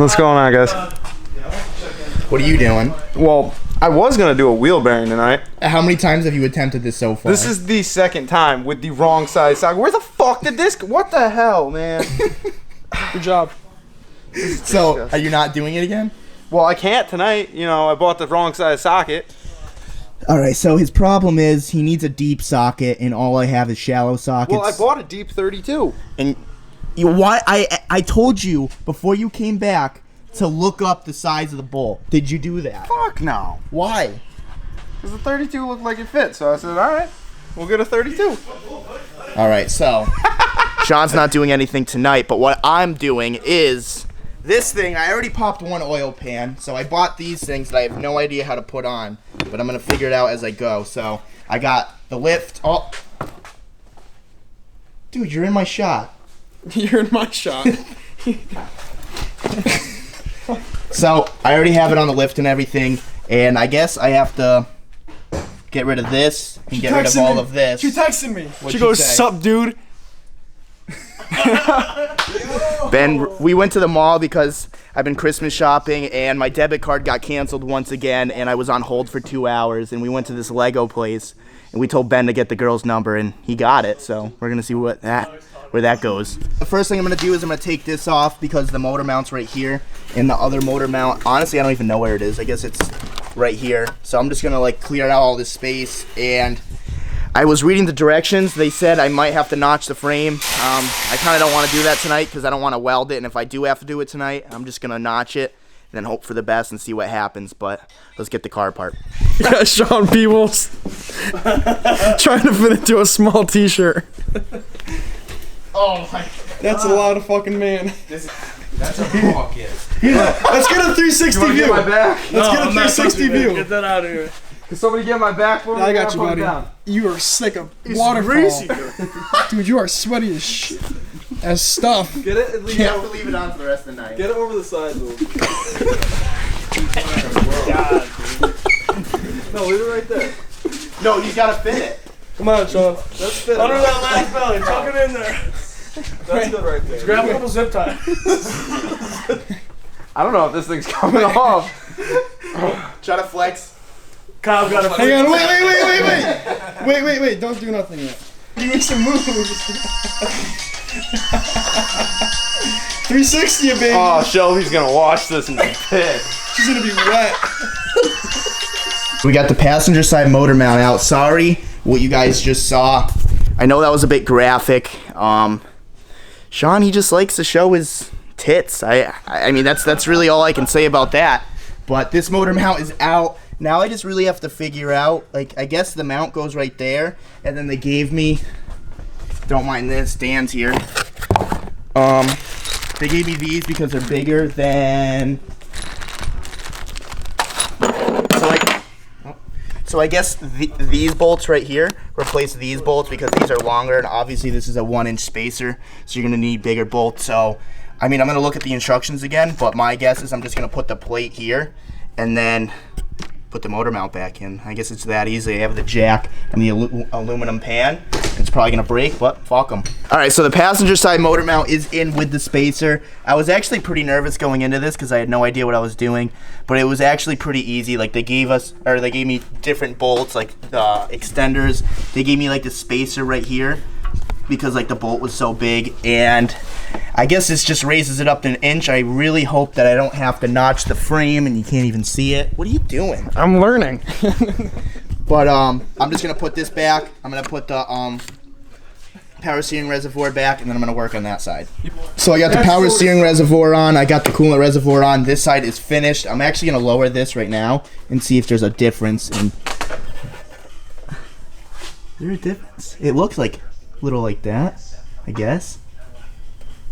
What's going on, guys? What are you doing? Well, I was gonna do a wheel bearing tonight. How many times have you attempted this so far? This is the second time with the wrong size socket. Where the fuck did this go? What the hell, man? Good job. So, are you not doing it again? Well, I can't tonight. You know, I bought the wrong size socket. Alright, so his problem is he needs a deep socket, and all I have is shallow sockets. Well, I bought a deep 32. And I told you before you came back to look up the size of the bolt. Did you do that? Fuck no. Why? Because the 32 looked like it fit. So I said, all right, we'll get a 32. Alright, so Sean's not doing anything tonight, but what I'm doing is this thing. I already popped one oil pan, so I bought these things that I have no idea how to put on, but I'm going to figure it out as I go. So I got the lift. Oh. Dude, you're in my shot. You're in my shot. So I already have it on the lift and everything, and I guess I have to get rid of this and get rid of all of this. She texted me. What'd She she goes, say? "Sup, dude?" Ben, we went to the mall because I've been Christmas shopping, and my debit card got canceled once again, and I was on hold for 2 hours, and we went to this Lego place, and we told Ben to get the girl's number, and he got it, so we're gonna see where that goes. The first thing I'm gonna do is I'm gonna take this off because the motor mount's right here, and the other motor mount, honestly, I don't even know where it is. I guess it's right here. So I'm just gonna like clear out all this space, and I was reading the directions. They said I might have to notch the frame. I kind of don't want to do that tonight because I don't want to weld it, and if I do have to do it tonight, I'm just gonna notch it and then hope for the best and see what happens. But let's get the car apart. Yeah, Sean Peebles trying to fit into a small T-shirt. Oh my! That's a lot of fucking man. That's a fuck it. Let's get a 360 view. Get my back. Let's get a 360 view. Get that out of here. Can somebody get my back for me? I got you, Put it buddy. down. You are sick of waterfall. Dude, you are sweaty as shit. As stuff. Get it at least. You have to leave it on for the rest of the night. Get it over the side, though. No, leave it right there. No, you gotta fit it. Come on, Sean. Let's fit under that last belly. Tuck it in there. That's good right there. Grab a couple zip ties. I don't know if this thing's coming off. Try to flex. Kyle got a. Hang on, wait. Don't do nothing yet. You need some moves. 360 you, baby. Oh, Shelby's gonna watch this and be pissed. She's gonna be wet. We got the passenger side motor mount out. Sorry what you guys just saw. I know that was a bit graphic. Sean, he just likes to show his tits. I mean, that's really all I can say about that. But this motor mount is out. Now I just really have to figure out, like, I guess the mount goes right there, and then they gave me, don't mind this, Dan's here. They gave me these because they're bigger than, so I guess these bolts right here replace these bolts because these are longer, and obviously this is a 1-inch spacer, so you're gonna need bigger bolts. So, I mean, I'm gonna look at the instructions again, but my guess is I'm just gonna put the plate here and then put the motor mount back in. I guess it's that easy. I have the jack and the aluminum pan. It's probably gonna break, but fuck them. All right, so the passenger side motor mount is in with the spacer. I was actually pretty nervous going into this because I had no idea what I was doing, but it was actually pretty easy. Like they gave me different bolts, like extenders. They gave me like the spacer right here because like the bolt was so big, and I guess this just raises it up to 1 inch. I really hope that I don't have to notch the frame and you can't even see it. What are you doing? I'm learning. But I'm just gonna put this back. I'm gonna put the power steering reservoir back, and then I'm gonna work on that side. So I got the power steering reservoir on. I got the coolant reservoir on. This side is finished. I'm actually gonna lower this right now and see if there's a difference. And is there a difference? It looks like a little like that, I guess.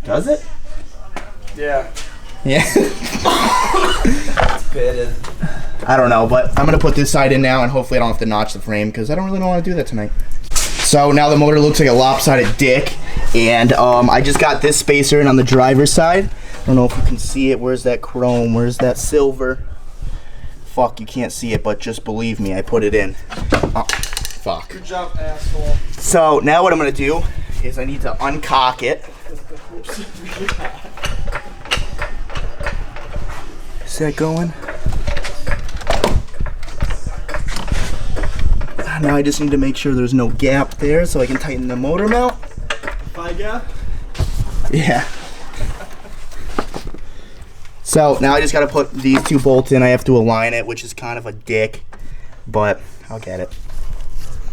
Does it? Yeah. Yeah. It's pitted. I don't know, but I'm gonna put this side in now, and hopefully I don't have to notch the frame because I don't really want to do that tonight. So now the motor looks like a lopsided dick, and I just got this spacer in on the driver's side. I don't know if you can see it. Where's that chrome? Where's that silver? Fuck, you can't see it, but just believe me, I put it in. Oh, fuck. Good job, asshole. So now what I'm gonna do is I need to uncock it. reset going. Now I just need to make sure there's no gap there so I can tighten the motor mount. High gap? Yeah. So now I just gotta put these 2 bolts in. I have to align it, which is kind of a dick, but I'll get it.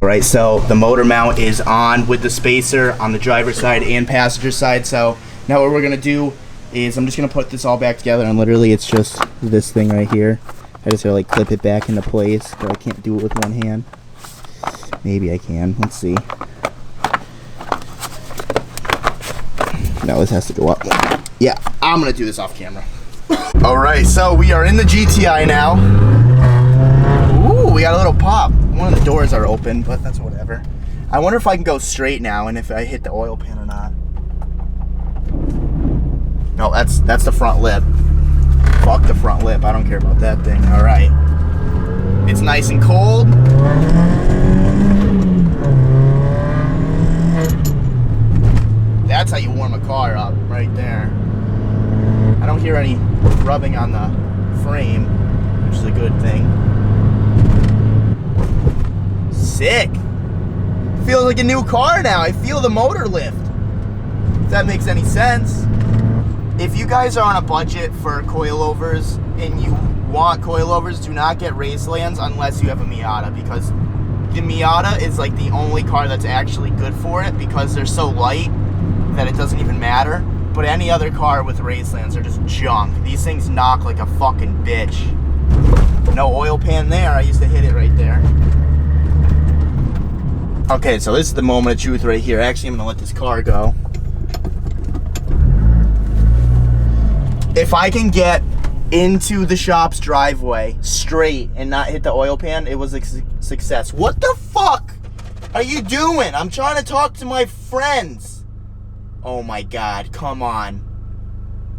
All right, so the motor mount is on with the spacer on the driver's side and passenger side. So now what we're gonna do is I'm just gonna put this all back together, and literally it's just this thing right here. I just gotta like clip it back into place, but I can't do it with one hand. Maybe I can. Let's see. No, this has to go up. Yeah, I'm gonna do this off camera. All right, so we are in the GTI now. Ooh, we got a little pop. One of the doors are open, but that's whatever. I wonder if I can go straight now and if I hit the oil pan or not. No, that's the front lip. Fuck the front lip. I don't care about that thing. All right. It's nice and cold. That's how you warm a car up, right there. I don't hear any rubbing on the frame, which is a good thing. Sick. Feels like a new car now. I feel the motor lift. If that makes any sense. If you guys are on a budget for coilovers and you want coilovers, do not get Racelands unless you have a Miata, because the Miata is like the only car that's actually good for it because they're so light that it doesn't even matter. But any other car with Racelands are just junk. These things knock like a fucking bitch. No oil pan there. I used to hit it right there. Okay, so this is the moment of truth right here. Actually, I'm gonna let this car go. If I can get into the shop's driveway straight and not hit the oil pan, it was a success. What the fuck are you doing? I'm trying to talk to my friends. Oh my God, come on.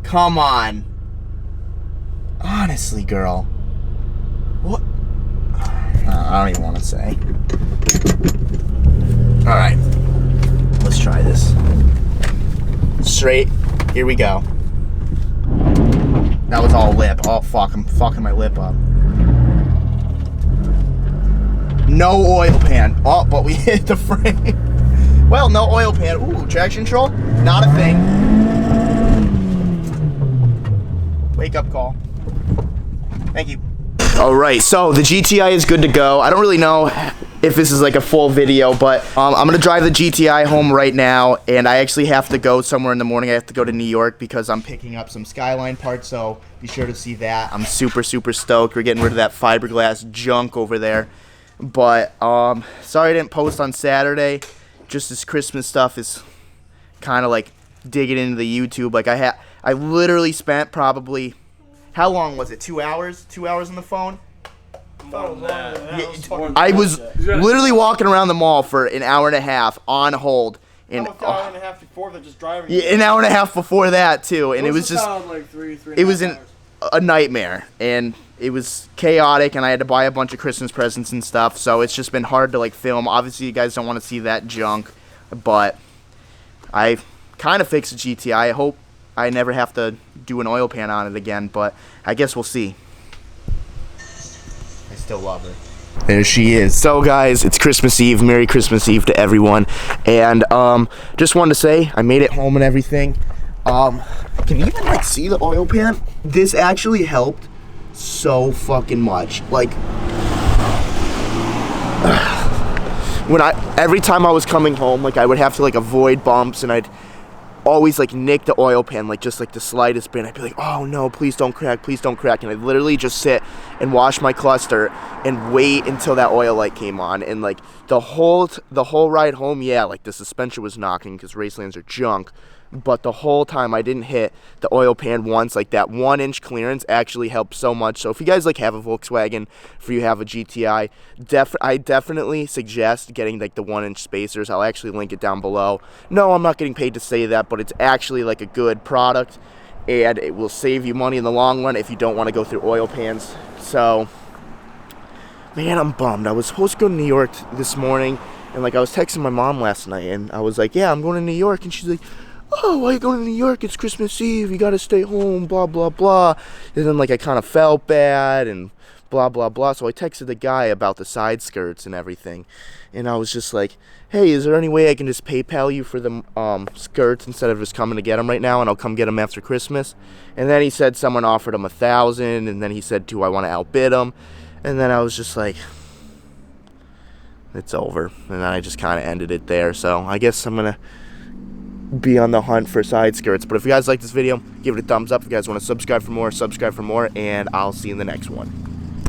Come on. Honestly, girl. What? I don't even want to say. All right, let's try this. Straight, here we go. That was all lip. Oh fuck, I'm fucking my lip up. No oil pan. Oh, but we hit the frame. Well, no oil pan. Ooh, traction control? Not a thing. Wake up call. Thank you. All right, so the GTI is good to go. I don't really know if this is like a full video, but I'm gonna drive the GTI home right now, and I actually have to go somewhere in the morning. I have to go to New York because I'm picking up some Skyline parts, so be sure to see that. I'm super stoked. We're getting rid of that fiberglass junk over there. But sorry I didn't post on Saturday. Just this Christmas stuff is kind of like digging into the YouTube. Like I literally spent probably, how long was it? 2 hours? 2 hours on the phone? I was literally walking around the mall for an hour and a half on hold. And an hour and a half before that, just driving. Yeah, an hour and a half before that too, and it was just like three it was a nightmare, and it was chaotic, and I had to buy a bunch of Christmas presents and stuff. So it's just been hard to like film. Obviously, you guys don't want to see that junk, but I kind of fixed the GTI. I hope I never have to do an oil pan on it again, but I guess we'll see. I still love her. There she is. So guys, it's Christmas Eve. Merry Christmas Eve to everyone. And just wanted to say I made it home and everything. Can you even like see the oil pan? This actually helped so fucking much. Like every time I was coming home, like I would have to like avoid bumps, and I'd always like nick the oil pan, like just like the slightest bit. I'd be like, oh no, please don't crack, please don't crack. And I'd literally just sit and wash my cluster and wait until that oil light came on. And like the whole ride home, yeah, like the suspension was knocking because Racelands are junk. But the whole time I didn't hit the oil pan once. Like that 1-inch clearance actually helped so much. So if you guys like have a Volkswagen, if you have a GTI, I definitely suggest getting like the 1-inch spacers. I'll actually link it down below. No, I'm not getting paid to say that, but it's actually like a good product, and it will save you money in the long run if you don't want to go through oil pans. So man, I'm bummed. I was supposed to go to New York this morning, and like I was texting my mom last night, and I was like, yeah, I'm going to New York, and she's like, oh, why are you going to New York? It's Christmas Eve. You got to stay home, blah, blah, blah. And then, like, I kind of felt bad and blah, blah, blah. So I texted the guy about the side skirts and everything. And I was just like, hey, is there any way I can just PayPal you for the skirts instead of just coming to get them right now, and I'll come get them after Christmas? And then he said someone offered him $1,000, and then he said, do I want to outbid him? And then I was just like, it's over. And then I just kind of ended it there. So I guess I'm going to be on the hunt for side skirts. But if you guys like this video, give it a thumbs up. If you guys want to subscribe for more, and I'll see you in the next one.